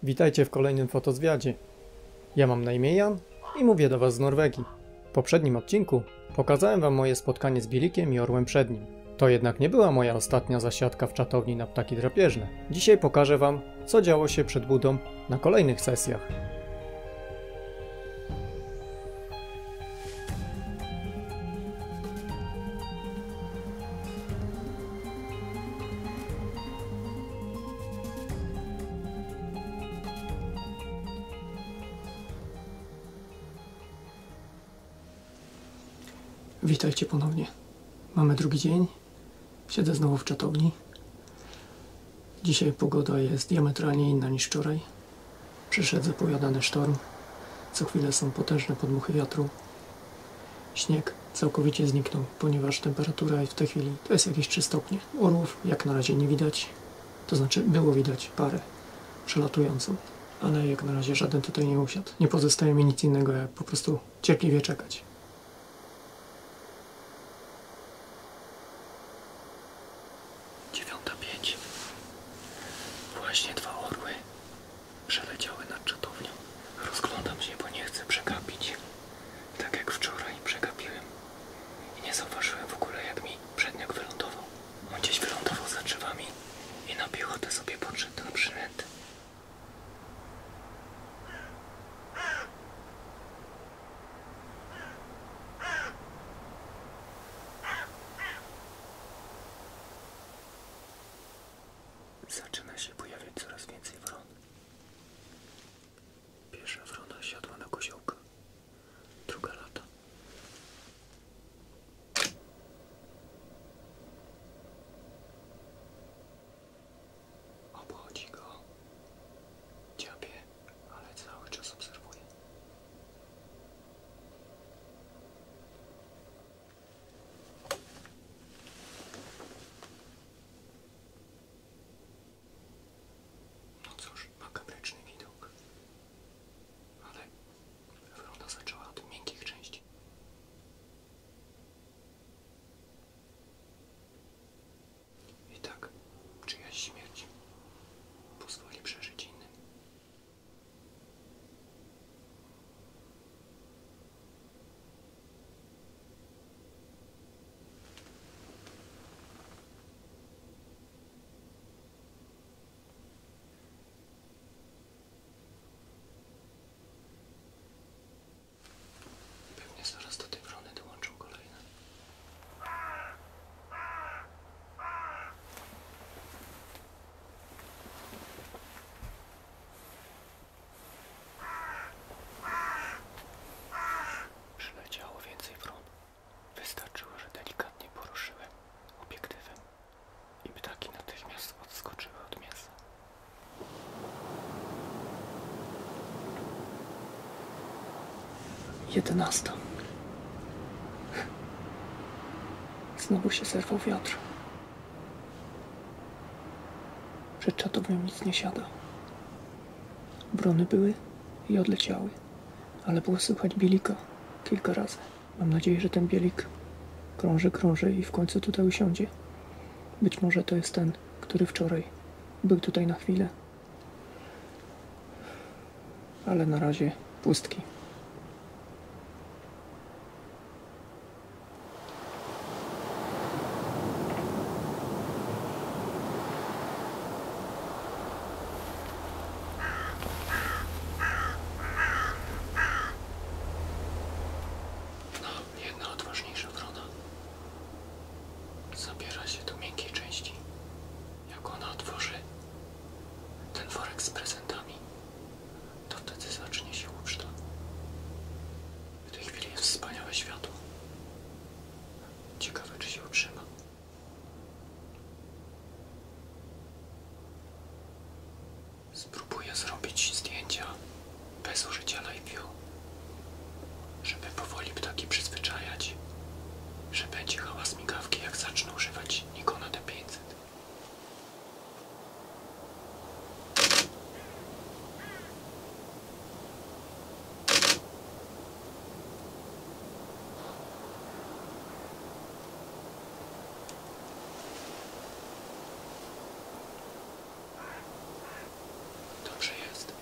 Witajcie w kolejnym fotozwiadzie. Ja mam na imię Jan i mówię do Was z Norwegii. W poprzednim odcinku pokazałem Wam moje spotkanie z Bilikiem i orłem przed nim. To jednak nie była moja ostatnia zasiadka w czatowni na ptaki drapieżne. Dzisiaj pokażę Wam, co działo się przed budą na kolejnych sesjach. Witajcie ponownie. Mamy drugi dzień. Siedzę znowu w czatowni. Dzisiaj pogoda jest diametralnie inna niż wczoraj. Przyszedł zapowiadany sztorm. Co chwilę są potężne podmuchy wiatru. Śnieg całkowicie zniknął, ponieważ temperatura w tej chwili to jest jakieś 3 stopnie. Orłów jak na razie nie widać. To znaczy było widać parę przelatującą. Ale jak na razie żaden tutaj nie usiadł. Nie pozostaje mi nic innego jak po prostu cierpliwie czekać. Właśnie 2 orły przeleciały nad czatownią. Rozglądam się, bo nie chcę przegapić. Tak jak wczoraj przegapiłem. I nie zauważyłem w ogóle, jak mi przedniak wylądował. On gdzieś wylądował za drzewami i na piechotę sobie podszedł na przynętę. Zaczyna się pojawiać coraz więcej wron. Pierwsza wrona siadła na koziołka. Druga lata. Obchodzi go. Dziabie, ale cały czas obserwuje. No cóż, makabryczny widok. Ale wrona zaczęła od miękkich części. I tak, czyjaś śmierć pozwoli przeżyć innym. Pewnie zaraz do tej wrony dołączą kolejne. Przyleciało więcej wron. Wystarczyło, że delikatnie poruszyłem obiektywem i ptaki natychmiast odskoczyły od mięsa. Jedenasta. Znowu się zerwał wiatr. Przed czatownią nic nie siada. Wrony były i odleciały, ale było słychać Bilika kilka razy. Mam nadzieję, że ten Bielik krąży i w końcu tutaj usiądzie. Być może to jest ten, który wczoraj był tutaj na chwilę. Ale na razie pustki. Jedna odważniejsza wrona zabiera się do miękkiej części. Jak ona otworzy ten worek z prezentami, to wtedy zacznie się uczta. W tej chwili jest wspaniałe światło. Ciekawe, czy się utrzyma. Spróbuję zrobić zdjęcia bez użycia live view, żeby powoli ptaki przyzwyczajać, że będzie hałas migawki, jak zacznę używać Nikona D500. Dobrze jest.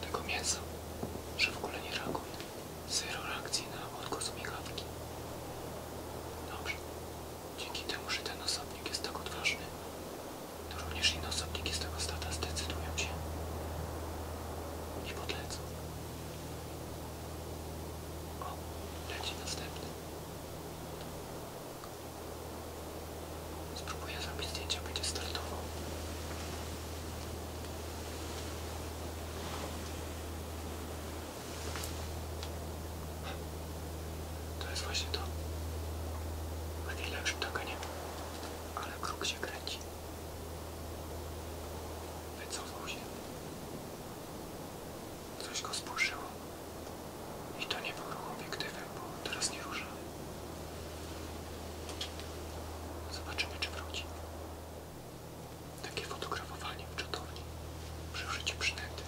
tego mięsa, że w ogóle nie reaguje. Zero reakcji na odgłos migawki. Dobrze. Dzięki temu, że ten osobnik jest tak odważny, to również inne osobniki z tego stada zdecydują się i podlecą. O, leci następny. Spróbuję zrobić zdjęcia, będzie startował. To jest właśnie to. Chwilę już ptaka nie ma, ale kruk się kręci. Wycofał się. Coś go spłoszyło. I to nie był ruch obiektywem, bo teraz nie rusza. Zobaczymy, czy wróci. Takie fotografowanie w czatowni przy użyciu przynęty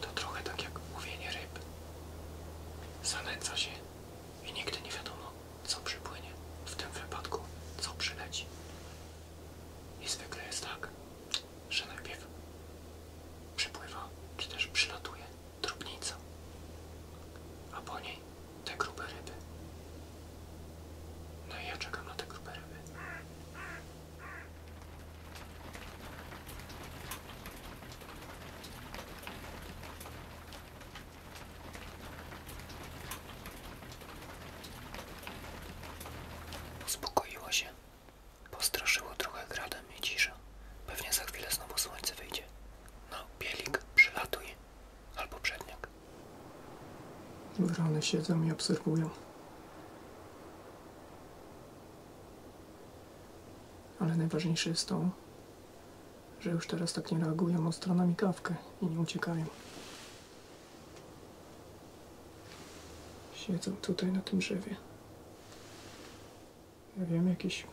to trochę tak jak łowienie ryb. Zanęca się i nigdy nie wiadomo, co przypłynie. W tym wypadku, co przyleci. I zwykle jest tak, że najpierw przypływa, czy też przylatuje drobnica, a po niej te grube ryby. No i ja czekam na te grube ryby. Uspokoiło się. Postraszyło trochę gradem i cisza. Pewnie za chwilę znowu słońce wyjdzie. No, bielik, przylatuj. Albo przedniak. Wrony siedzą i obserwują. Ale najważniejsze jest to, że już teraz tak nie reagują ostro na migawkę i nie uciekają. Siedzą tutaj na tym drzewie. Ja wiem, jakieś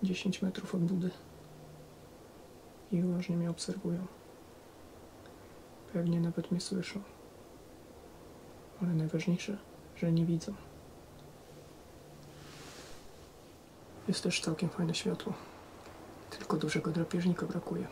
10 metrów od budy. I uważnie mnie obserwują. Pewnie nawet mnie słyszą. Ale najważniejsze, że nie widzą. Jest też całkiem fajne światło. Tylko dużego drapieżnika brakuje.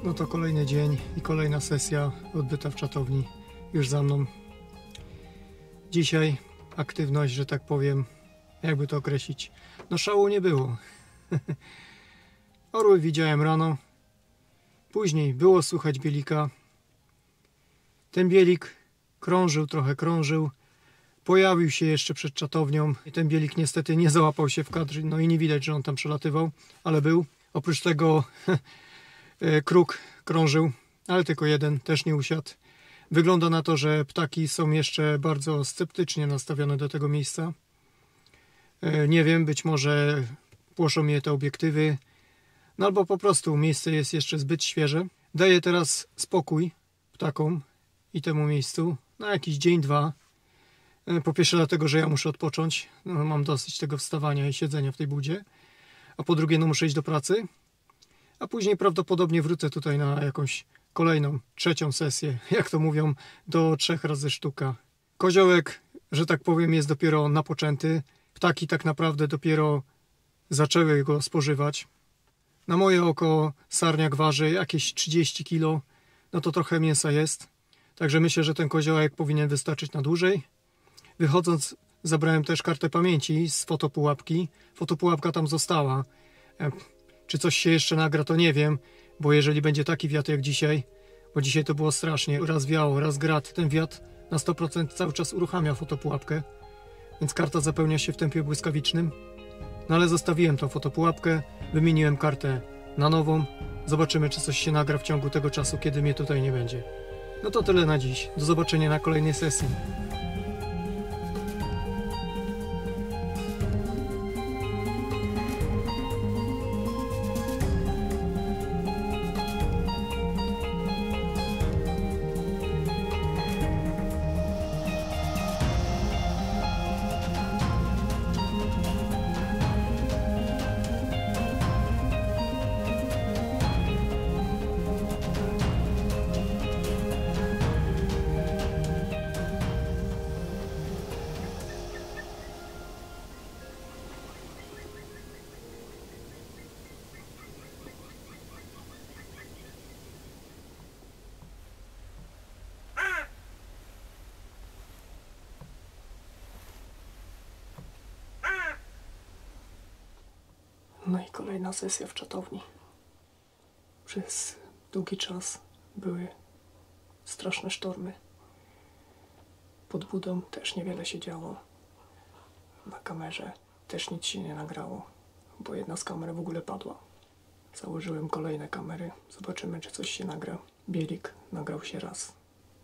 No to kolejny dzień i kolejna sesja odbyta w czatowni już za mną. Dzisiaj aktywność, że tak powiem, jakby to określić, no szału nie było. Orły widziałem rano, później było słychać bielika. Ten bielik krążył, trochę krążył, pojawił się jeszcze przed czatownią i ten bielik niestety nie załapał się w kadr, no i nie widać, że on tam przelatywał, ale był. Oprócz tego kruk krążył, ale tylko jeden, też nie usiadł. Wygląda na to, że ptaki są jeszcze bardzo sceptycznie nastawione do tego miejsca. Nie wiem, być może płoszą mnie te obiektywy, no albo po prostu miejsce jest jeszcze zbyt świeże. Daję teraz spokój ptakom i temu miejscu na jakiś dzień, dwa. Po pierwsze dlatego, że ja muszę odpocząć, no, mam dosyć tego wstawania i siedzenia w tej budzie. A po drugie, no muszę iść do pracy. A później prawdopodobnie wrócę tutaj na jakąś kolejną, trzecią sesję, jak to mówią, do 3 razy sztuka. Koziołek, że tak powiem, jest dopiero napoczęty. Ptaki tak naprawdę dopiero zaczęły go spożywać. Na moje oko sarniak waży jakieś 30 kg, no to trochę mięsa jest. Także myślę, że ten koziołek powinien wystarczyć na dłużej. Wychodząc, zabrałem też kartę pamięci z fotopułapki. Fotopułapka tam została. Czy coś się jeszcze nagra, to nie wiem, bo jeżeli będzie taki wiatr jak dzisiaj, bo dzisiaj to było strasznie, raz wiało, raz grad, ten wiatr na 100% cały czas uruchamia fotopułapkę, więc karta zapełnia się w tempie błyskawicznym. No ale zostawiłem tą fotopułapkę, wymieniłem kartę na nową, zobaczymy, czy coś się nagra w ciągu tego czasu, kiedy mnie tutaj nie będzie. No to tyle na dziś, do zobaczenia na kolejnej sesji. No i kolejna sesja w czatowni. Przez długi czas były straszne sztormy. Pod budą też niewiele się działo. Na kamerze też nic się nie nagrało, bo jedna z kamer w ogóle padła. Założyłem kolejne kamery, zobaczymy, czy coś się nagra. Bielik nagrał się raz.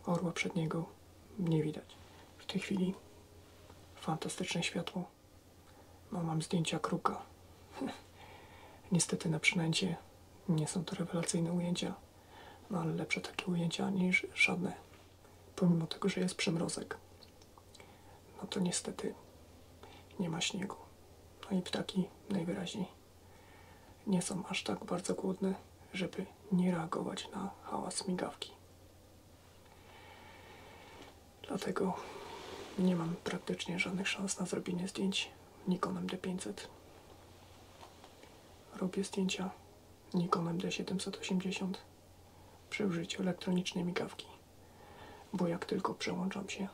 Orła przedniego nie widać. W tej chwili fantastyczne światło. No, mam zdjęcia kruka. Niestety na przynęcie nie są to rewelacyjne ujęcia, no ale lepsze takie ujęcia niż żadne. Pomimo tego, że jest przymrozek, no to niestety nie ma śniegu. No i ptaki najwyraźniej nie są aż tak bardzo głodne, żeby nie reagować na hałas migawki. Dlatego nie mam praktycznie żadnych szans na zrobienie zdjęć Nikonem D500. Robię zdjęcia Nikonem D780 przy użyciu elektronicznej migawki, bo jak tylko przełączam się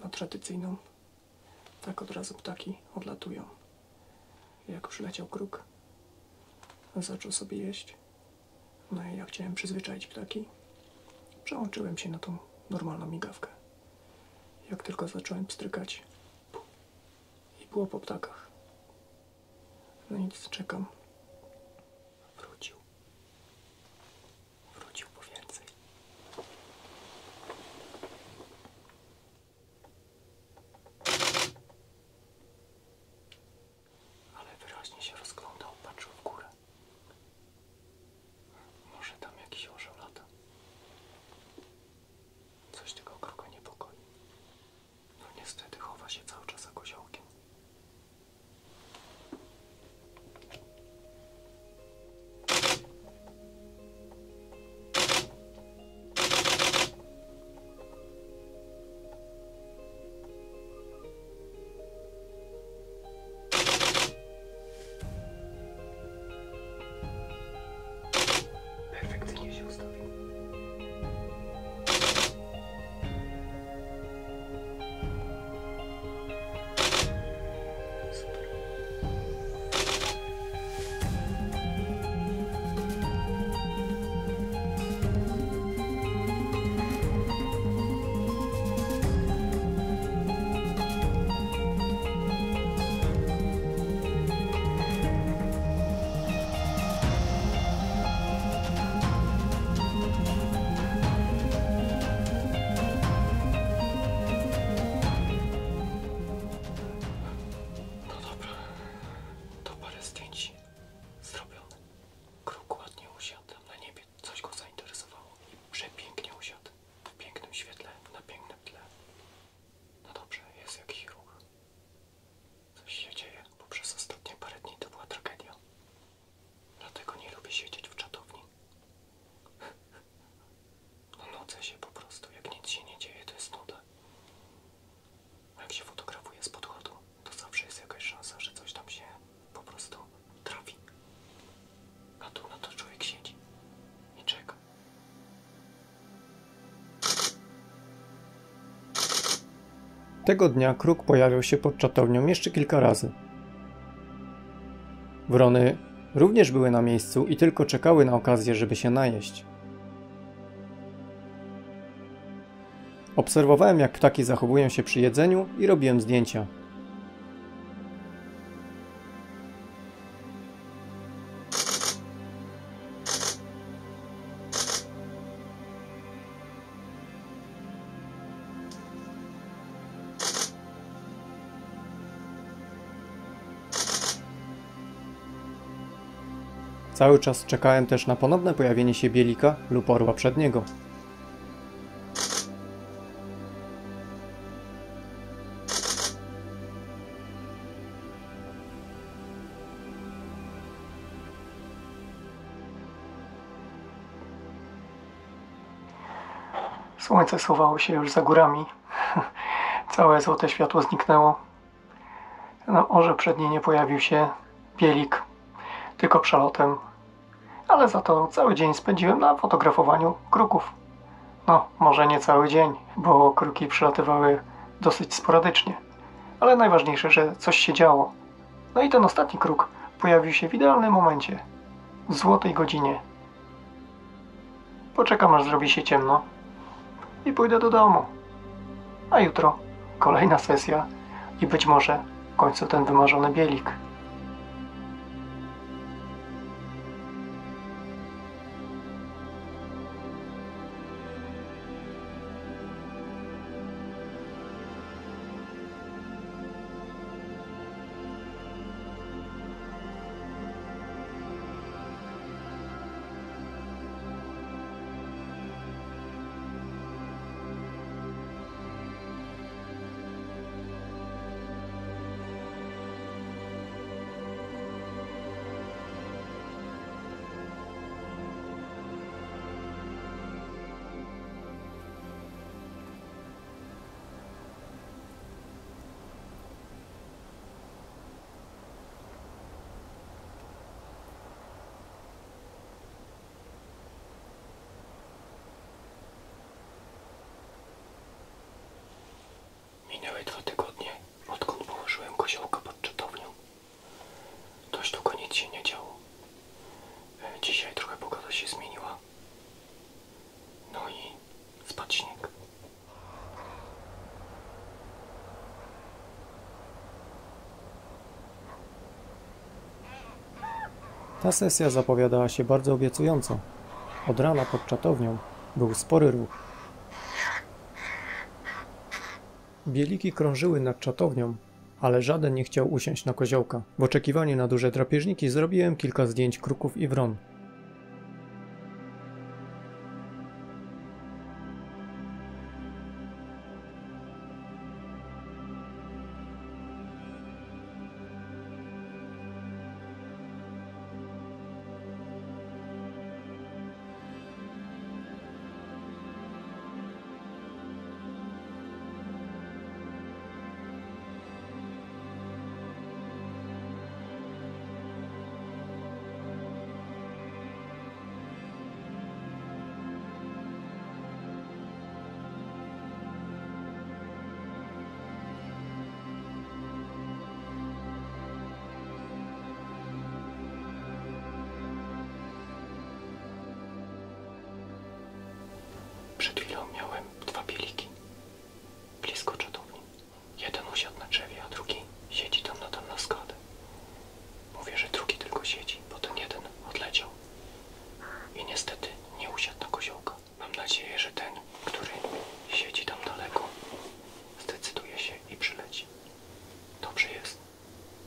na tradycyjną, tak od razu ptaki odlatują. Jak przyleciał kruk, zaczął sobie jeść. No i ja chciałem przyzwyczaić ptaki, przełączyłem się na tą normalną migawkę. Jak tylko zacząłem pstrykać, i było po ptakach. No nic, czekam. Wrócił. Wrócił po więcej. Ale wyraźnie się rozglądał, patrzył w górę. Może tam jakiś orzeł lata. Coś tego kruka niepokoi. No niestety chowa się cały czas za koziołkiem. Perfekcyjnie się ustawił. Super. No dobra, to parę zdjęć zrobione. Kruk ładnie usiadł na niebie, coś go zainteresowało i przepięknie usiadł. W pięknym świetle, na pięknym tle. No dobrze, jest jakiś ruch. Coś się dzieje, bo przez ostatnie parę dni to była tragedia. Dlatego nie lubię siedzieć w czatowni. No nudzę się po prostu, jak nic się nie dzieje, to jest nuda. Jak się fotografuje z podchodu, to zawsze jest jakaś szansa, że coś tam się po prostu trafi. A tu na to człowiek siedzi i czeka. Tego dnia kruk pojawiał się pod czatownią jeszcze kilka razy. Wrony również były na miejscu i tylko czekały na okazję, żeby się najeść. Obserwowałem, jak ptaki zachowują się przy jedzeniu i robiłem zdjęcia. Cały czas czekałem też na ponowne pojawienie się bielika lub orła przedniego. Słońce schowało się już za górami. Całe złote światło zniknęło. Na orze przedniej nie pojawił się bielik, tylko przelotem. Ale za to cały dzień spędziłem na fotografowaniu kruków. No, może nie cały dzień, bo kruki przylatywały dosyć sporadycznie. Ale najważniejsze, że coś się działo. No i ten ostatni kruk Pojawił się w idealnym momencie, w złotej godzinie. Poczekam, aż zrobi się ciemno i pójdę do domu. A jutro kolejna sesja i być może w końcu ten wymarzony bielik. Minęły 2 tygodnie, odkąd położyłem koziołka pod czatownią. Dość długo nic się nie działo. Dzisiaj trochę pogoda się zmieniła. No i spadł śnieg. Ta sesja zapowiadała się bardzo obiecująco. Od rana pod czatownią był spory ruch. Bieliki krążyły nad czatownią, ale żaden nie chciał usiąść na koziołka. W oczekiwaniu na duże drapieżniki zrobiłem kilka zdjęć kruków i wron. Przed chwilą miałem 2 bieliki blisko czatowni. Jeden usiadł na drzewie, a drugi siedzi tam nadal na skale. Mówię, że drugi tylko siedzi, bo ten jeden odleciał. I niestety nie usiadł na koziołka. Mam nadzieję, że ten, który siedzi tam daleko, zdecyduje się i przyleci. Dobrze jest.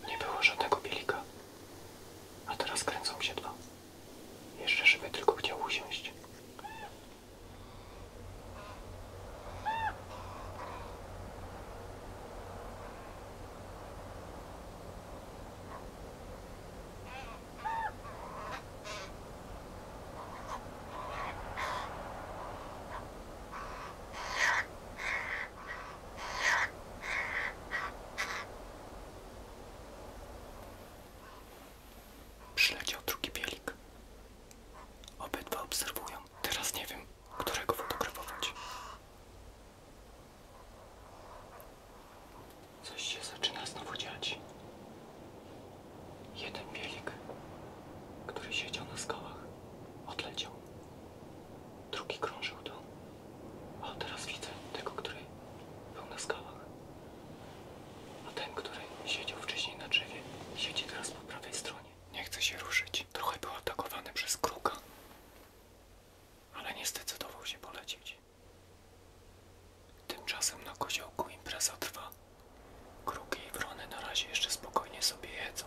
Nie było żadnego bielika. A teraz kręcą się 2. Jeszcze żeby tylko chciał usiąść. Przyleciał drugi bielik. Obydwa obserwują. Teraz nie wiem, którego fotografować. Coś się zaczyna znowu dziać. Jeden bielik, który siedział na skałach, odleciał. Drugi krążył to. A teraz widzę tego, który był na skałach. A ten, który siedział wcześniej na drzewie, siedzi teraz po prawej stronie. Nie chce się ruszyć. Trochę był atakowany przez kruka, ale nie zdecydował się polecieć. Tymczasem na koziołku impreza trwa. Kruki i wrony na razie jeszcze spokojnie sobie jedzą.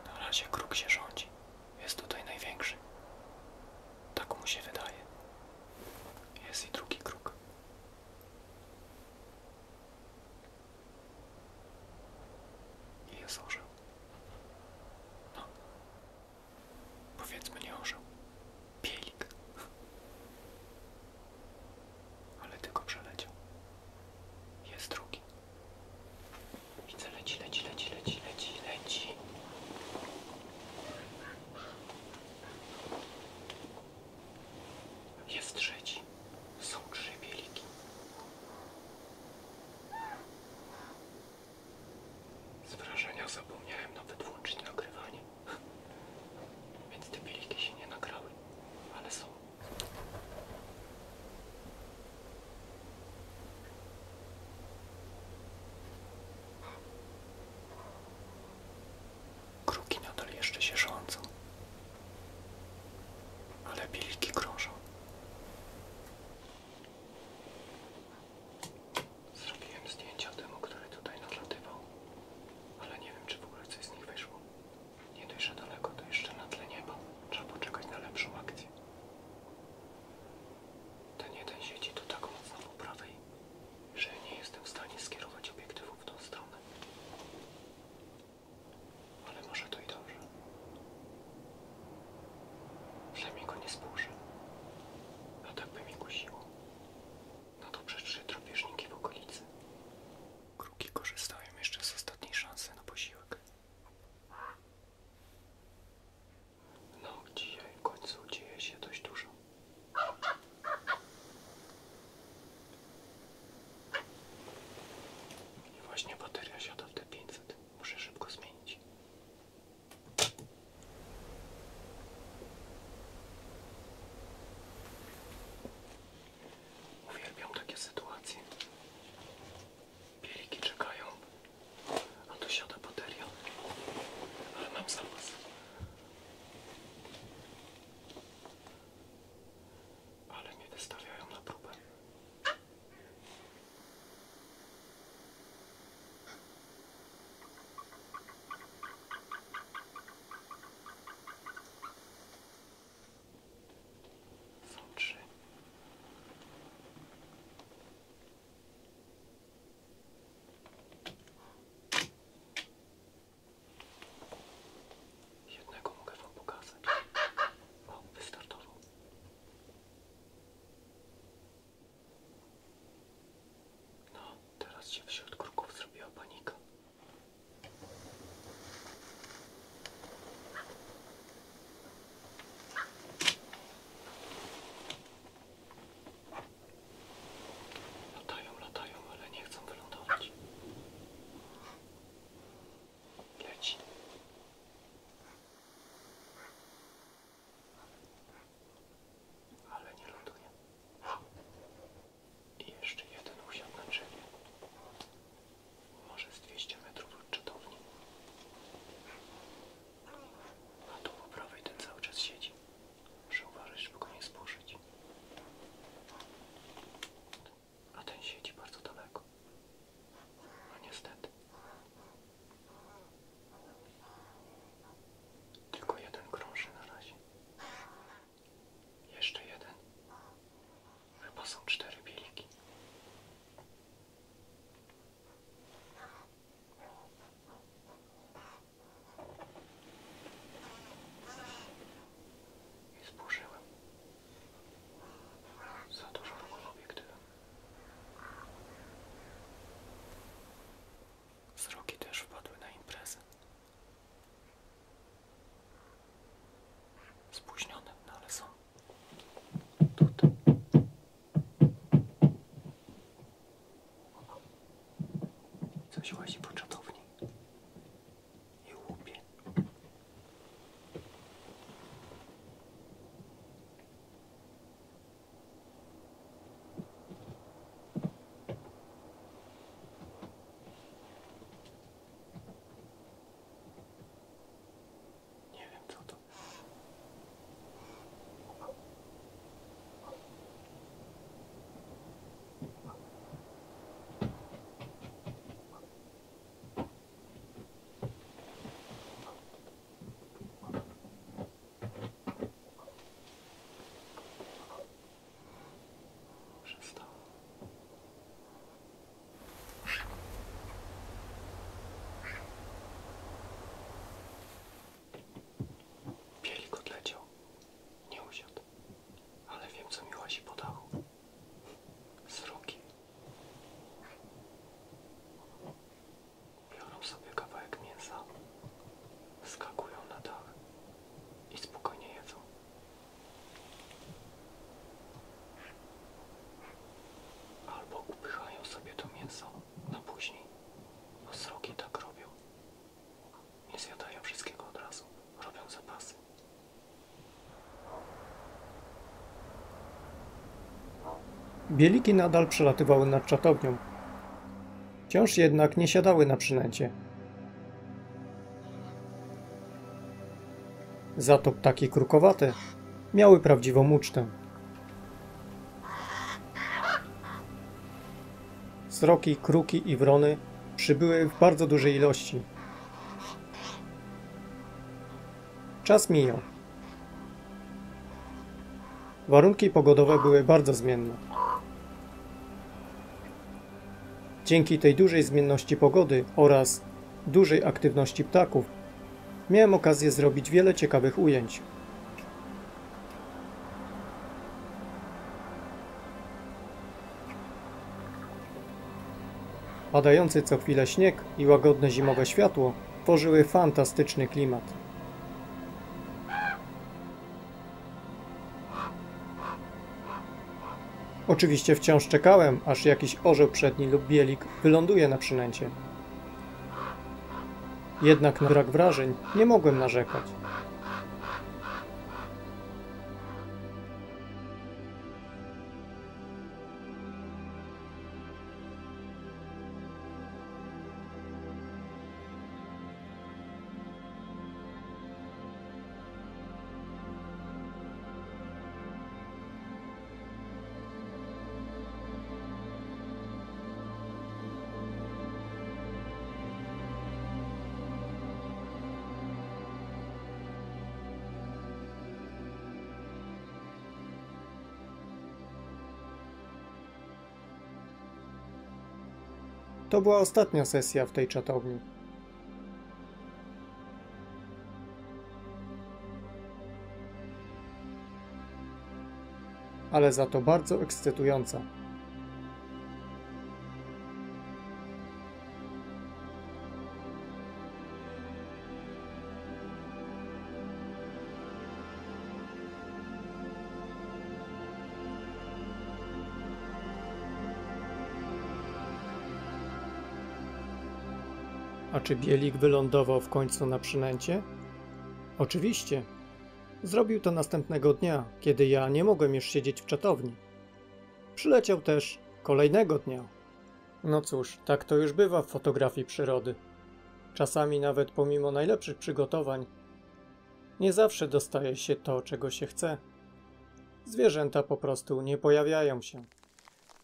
Na razie kruk się rządzi. Jest tutaj największy. Tak mu się wydaje. Jest i drugi kruk. I jest orzeł. No. Powiedzmy nie orzeł. Bielik. Ale tylko przeleciał. Jest drugi. Widzę, leci. jeszcze się rządzą. Ale bieliki krążą. Zrobiłem zdjęcia temu, który tutaj nadlatywał. Ale nie wiem, czy w ogóle coś z nich wyszło. Nie dość, że daleko, to jeszcze na tle nieba. Trzeba poczekać na lepszą akcję. Ten jeden siedzi tu tak mocno po prawej, że nie jestem w stanie skierować obiektywu w tą stronę. Ale może to i dobrze. Przynajmniej go nie spłuszę. A tak by mi kusiło. No dobrze, 3 drapieżniki w okolicy. Kruki korzystają jeszcze z ostatniej szansy na posiłek. No, dzisiaj w końcu dzieje się dość dużo. I właśnie bateria siada w T500. Muszę szybko zmienić. Uwielbiam takie sytuacje. Bieliki czekają, a tu siada bateria. Ale mam zapas. Ale mnie wystawiają na próbę. Są 3. Jednego mogę wam pokazać. O, wystartował. No, teraz się wśród kruków zrobiła panika. Latają, ale nie chcą wylądować. Leci. Ale nie ląduje. I jeszcze jeden usiadł na drzewie. Może z 200 metrów od czatowni. A tu po prawej ten cały czas siedzi. Muszę uważać, żeby go nie spłoszyć. A ten siedzi bardzo daleko. No niestety. Tylko jeden krąży na razie. Jeszcze jeden. Chyba są 4 bieliki. I spłoszyłem. Za dużo ruchu obiektywem. Sroki też wpadły na imprezę. Spóźnione, no ale są tutaj. Coś łazi po czatowni i łupie. Nie wiem co to. Przestało. Bielik odleciał. Nie usiadł. Ale wiem, co mi łazi po dachu. Sroki. Biorą sobie kawałek mięsa, skakują na dach i spokojnie jedzą. Albo upychają sobie to mięso na później, bo sroki tak robią. Nie zjadają wszystkiego od razu, robią zapasy. Bieliki nadal przelatywały nad czatownią. Wciąż jednak nie siadały na przynęcie. Za to ptaki krukowate miały prawdziwą ucztę. Sroki, kruki i wrony przybyły w bardzo dużej ilości. Czas mijał. Warunki pogodowe były bardzo zmienne. Dzięki tej dużej zmienności pogody oraz dużej aktywności ptaków miałem okazję zrobić wiele ciekawych ujęć. Padający co chwilę śnieg i łagodne zimowe światło tworzyły fantastyczny klimat. Oczywiście wciąż czekałem, aż jakiś orzeł przedni lub bielik wyląduje na przynęcie. Jednak na brak wrażeń nie mogłem narzekać. To była ostatnia sesja w tej czatowni. Ale za to bardzo ekscytująca. A czy bielik wylądował w końcu na przynęcie? Oczywiście. Zrobił to następnego dnia, kiedy ja nie mogłem już siedzieć w czatowni. Przyleciał też kolejnego dnia. No cóż, tak to już bywa w fotografii przyrody. Czasami nawet pomimo najlepszych przygotowań nie zawsze dostaje się to, czego się chce. Zwierzęta po prostu nie pojawiają się.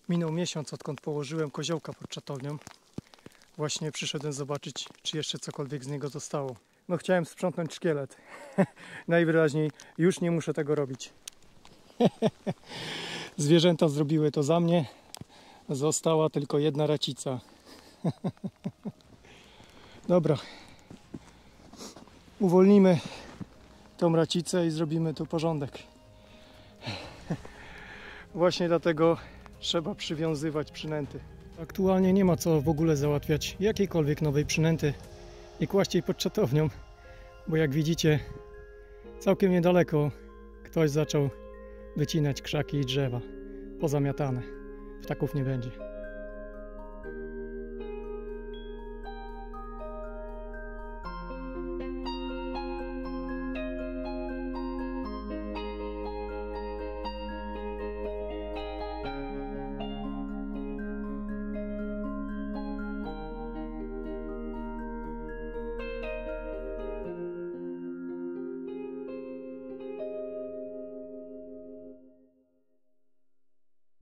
Minął miesiąc, odkąd położyłem koziołka pod czatownią. Właśnie przyszedłem zobaczyć, czy jeszcze cokolwiek z niego zostało. No chciałem sprzątnąć szkielet. Najwyraźniej już nie muszę tego robić. Zwierzęta zrobiły to za mnie. Została tylko jedna racica. Dobra. Uwolnimy tą racicę i zrobimy tu porządek. Właśnie dlatego trzeba przywiązywać przynęty. Aktualnie nie ma co w ogóle załatwiać jakiejkolwiek nowej przynęty i kłaść jej pod czatownią, bo jak widzicie, całkiem niedaleko ktoś zaczął wycinać krzaki i drzewa. Pozamiatane. Ptaków nie będzie.